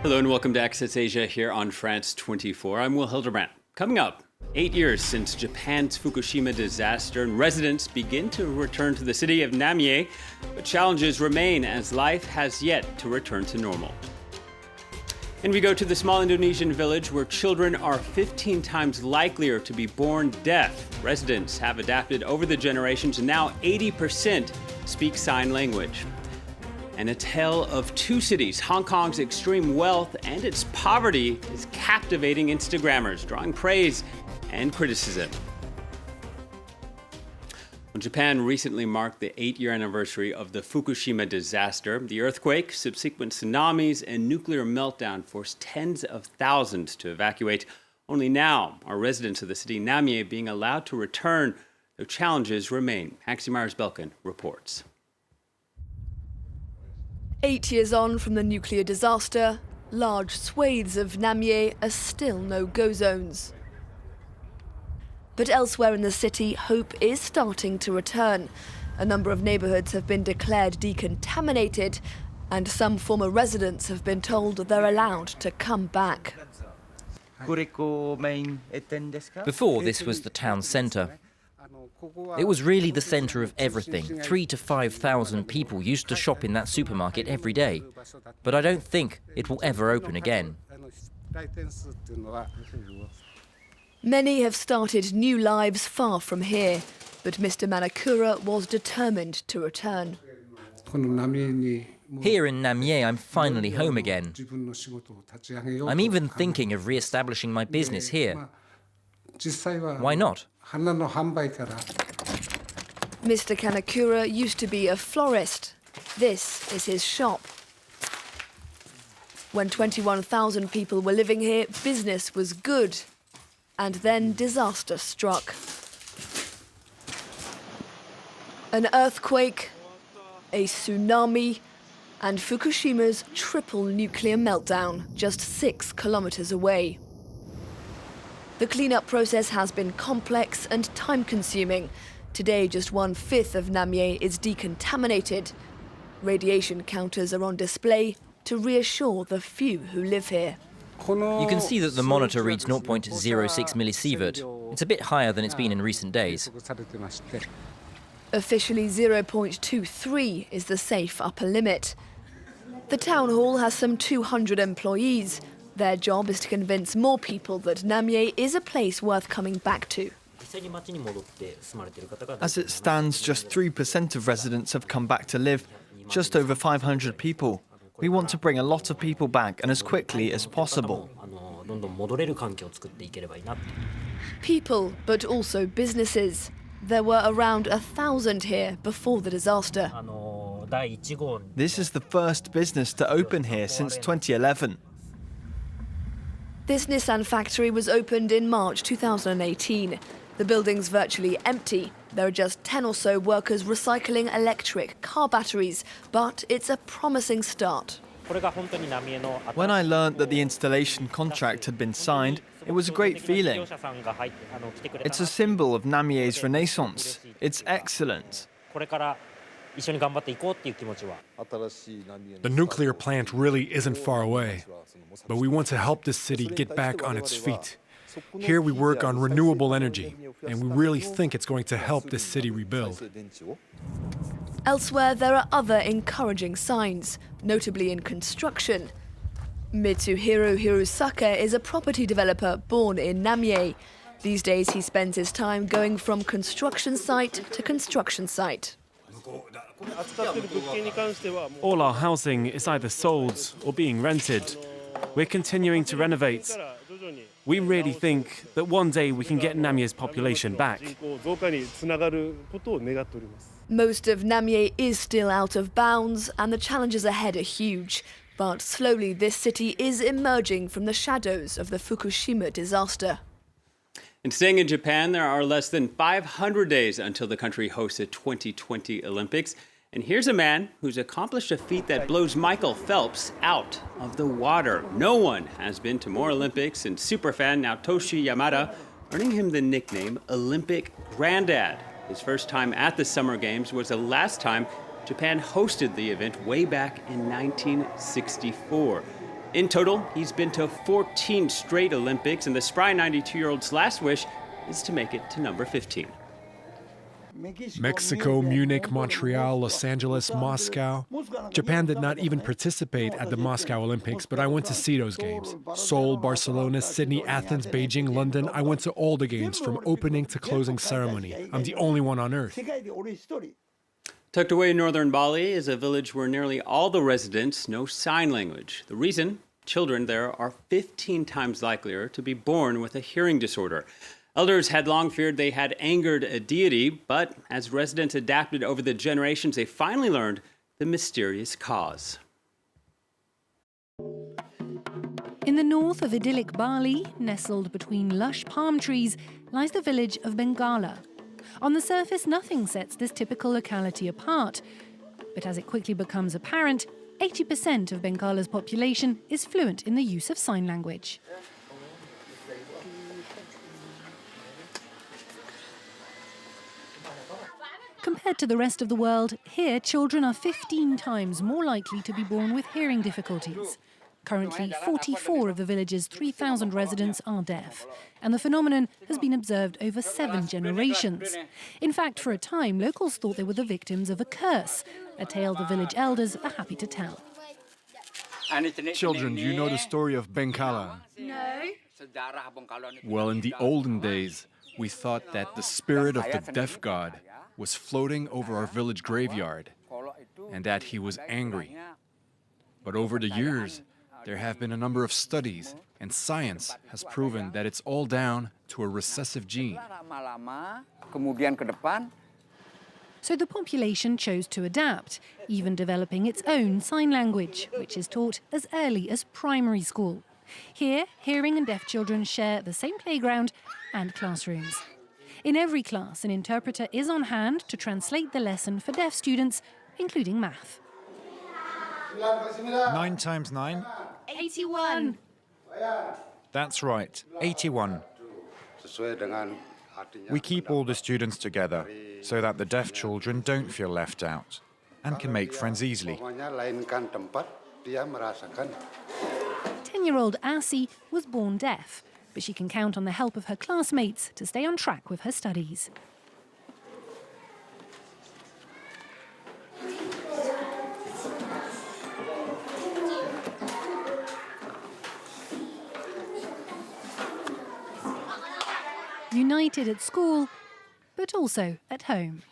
Hello and welcome to Access Asia here on France 24. I'm Will Hildebrand. Coming up, 8 years since Japan's Fukushima disaster, and residents begin to return to the city of Namie, but challenges remain as life has yet to return to normal. And we go to the small Indonesian village where children are 15 times likelier to be born deaf. Residents have adapted over the generations, and now 80% speak sign language. And a tale of two cities, Hong Kong's extreme wealth and its poverty, is captivating Instagrammers, drawing praise and criticism. Well, Japan recently marked the 8-year anniversary of the Fukushima disaster. The earthquake, subsequent tsunamis, and nuclear meltdown forced tens of thousands to evacuate. Only now are residents of the city Namie being allowed to return, though challenges remain. Maxi Myers-Belkin reports. 8 years on from the nuclear disaster, large swathes of Namie are still no-go zones. But elsewhere in the city, hope is starting to return. A number of neighbourhoods have been declared decontaminated, and some former residents have been told they're allowed to come back. Before, this was the town centre. It was really the centre of everything. 3,000 to 5,000 people used to shop in that supermarket every day. But I don't think it will ever open again. Many have started new lives far from here, but Mr. Manakura was determined to return. Here in Namie, I'm finally home again. I'm even thinking of re-establishing my business here. Why not? Mr. Kanakura used to be a florist. This is his shop. When 21,000 people were living here, business was good. And then disaster struck. An earthquake, a tsunami, and Fukushima's triple nuclear meltdown just 6 kilometers away. The cleanup process has been complex and time-consuming. Today, just 1/5 of Namie is decontaminated. Radiation counters are on display to reassure the few who live here. You can see that the monitor reads 0.06 millisievert. It's a bit higher than it's been in recent days. Officially, 0.23 is the safe upper limit. The town hall has some 200 employees. Their job is to convince more people that Namie is a place worth coming back to. As it stands, just 3% of residents have come back to live, just over 500 people. We want to bring a lot of people back and as quickly as possible. People, but also businesses. There were around 1,000 here before the disaster. This is the first business to open here since 2011. This Nissan factory was opened in March 2018. The building's virtually empty. There are just 10 or so workers recycling electric car batteries, but it's a promising start. When I learned that the installation contract had been signed, it was a great feeling. It's a symbol of Namie's renaissance. It's excellent. The nuclear plant really isn't far away, but we want to help this city get back on its feet. Here we work on renewable energy, and we really think it's going to help this city rebuild. Elsewhere, there are other encouraging signs, notably in construction. Mitsuhiro Hirosaka is a property developer born in Namie. These days, he spends his time going from construction site to construction site. All our housing is either sold or being rented. We're continuing to renovate. We really think that one day we can get Namie's population back. Most of Namie is still out of bounds, and the challenges ahead are huge. But slowly this city is emerging from the shadows of the Fukushima disaster. And staying in Japan, there are less than 500 days until the country hosts the 2020 Olympics. And here's a man who's accomplished a feat that blows Michael Phelps out of the water. No one has been to more Olympics since superfan Naotoshi Yamada, earning him the nickname Olympic Granddad. His first time at the Summer Games was the last time Japan hosted the event way back in 1964. In total, he's been to 14 straight Olympics, and the spry 92-year-old's last wish is to make it to number 15. Mexico, Munich, Montreal, Los Angeles, Moscow. Japan did not even participate at the Moscow Olympics, but I went to see those games. Seoul, Barcelona, Sydney, Athens, Beijing, London. I went to all the games from opening to closing ceremony. I'm the only one on earth. Tucked away in northern Bali is a village where nearly all the residents know sign language. The reason? Children there are 15 times likelier to be born with a hearing disorder. Elders had long feared they had angered a deity, but as residents adapted over the generations, they finally learned the mysterious cause. In the north of idyllic Bali, nestled between lush palm trees, lies the village of Bengkala. On the surface, nothing sets this typical locality apart. But as it quickly becomes apparent, 80% of Bengkala's population is fluent in the use of sign language. Compared to the rest of the world, here children are 15 times more likely to be born with hearing difficulties. Currently, 44 of the village's 3,000 residents are deaf, and the phenomenon has been observed over 7 generations. In fact, for a time, locals thought they were the victims of a curse, a tale the village elders are happy to tell. Children, do you know the story of Bengkala? No. Well, in the olden days, we thought that the spirit of the deaf god was floating over our village graveyard, and that he was angry. But over the years, there have been a number of studies, and science has proven that it's all down to a recessive gene. So the population chose to adapt, even developing its own sign language, which is taught as early as primary school. Here, hearing and deaf children share the same playground and classrooms. In every class, an interpreter is on hand to translate the lesson for deaf students, including math. 9 times 9? 81. That's right, 81. We keep all the students together so that the deaf children don't feel left out and can make friends easily. 10-year-old Assi was born deaf, but she can count on the help of her classmates to stay on track with her studies. United at school, but also at home.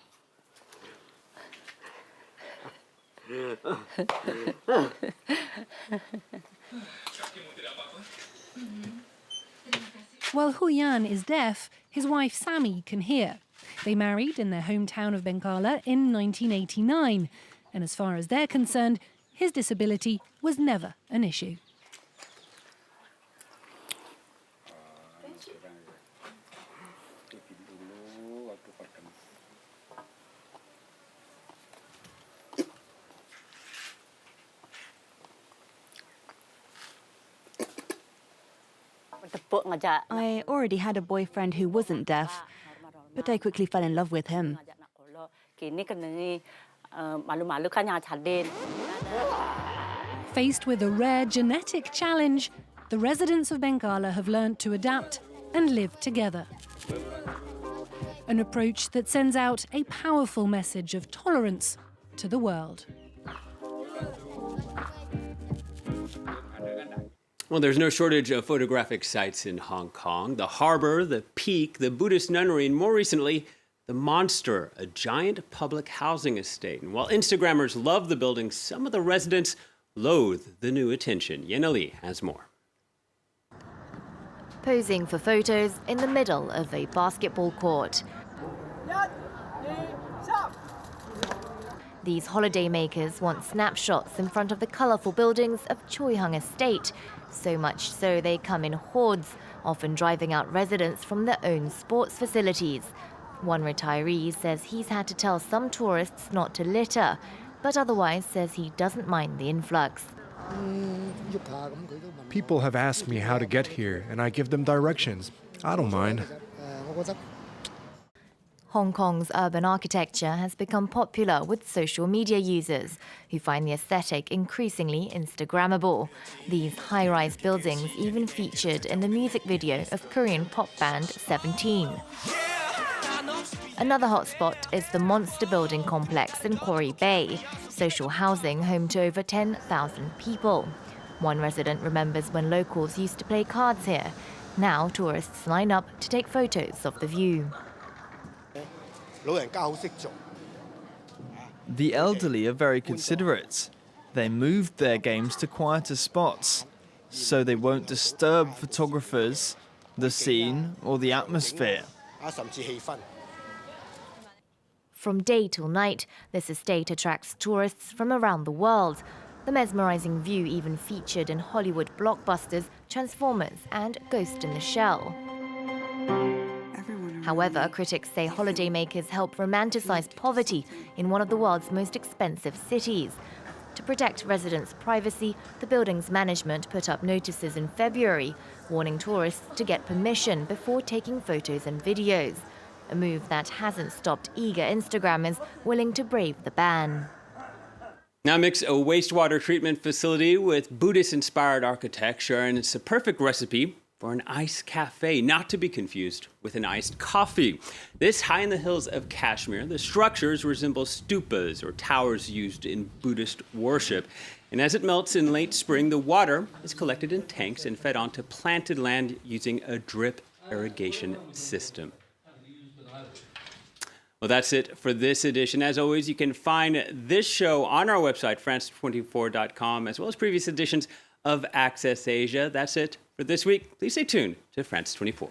While Huyan is deaf, his wife Sammy can hear. They married in their hometown of Bengkala in 1989, and as far as they're concerned, his disability was never an issue. I already had a boyfriend who wasn't deaf, but I quickly fell in love with him. Faced with a rare genetic challenge, the residents of Bengkala have learned to adapt and live together. An approach that sends out a powerful message of tolerance to the world. Well, there's no shortage of photographic sites in Hong Kong. The harbor, the peak, the Buddhist nunnery, and more recently, the Monster, a giant public housing estate. And while Instagrammers love the building, some of the residents loathe the new attention. Yena Lee has more. Posing for photos in the middle of a basketball court. These holidaymakers want snapshots in front of the colourful buildings of Choi Hung Estate, so much so they come in hordes, often driving out residents from their own sports facilities. One retiree says he's had to tell some tourists not to litter, but otherwise says he doesn't mind the influx. People have asked me how to get here, and I give them directions. I don't mind. Hong Kong's urban architecture has become popular with social media users, who find the aesthetic increasingly Instagrammable. These high-rise buildings even featured in the music video of Korean pop band 17. Another hotspot is the Monster Building complex in Quarry Bay, social housing home to over 10,000 people. One resident remembers when locals used to play cards here. Now tourists line up to take photos of the view. The elderly are very considerate. They moved their games to quieter spots, so they won't disturb photographers, the scene, or the atmosphere. From day till night, this estate attracts tourists from around the world. The mesmerizing view even featured in Hollywood blockbusters Transformers and Ghost in the Shell. However, critics say holidaymakers help romanticize poverty in one of the world's most expensive cities. To protect residents' privacy, the building's management put up notices in February, warning tourists to get permission before taking photos and videos. A move that hasn't stopped eager Instagrammers willing to brave the ban. Now mix a wastewater treatment facility with Buddhist-inspired architecture, and it's a perfect recipe for an iced cafe, not to be confused with an iced coffee. This high in the hills of Kashmir, the structures resemble stupas or towers used in Buddhist worship. And as it melts in late spring, the water is collected in tanks and fed onto planted land using a drip irrigation system. Well, that's it for this edition. As always, you can find this show on our website, France24.com, as well as previous editions of Access Asia. That's it for this week. Please stay tuned to France 24.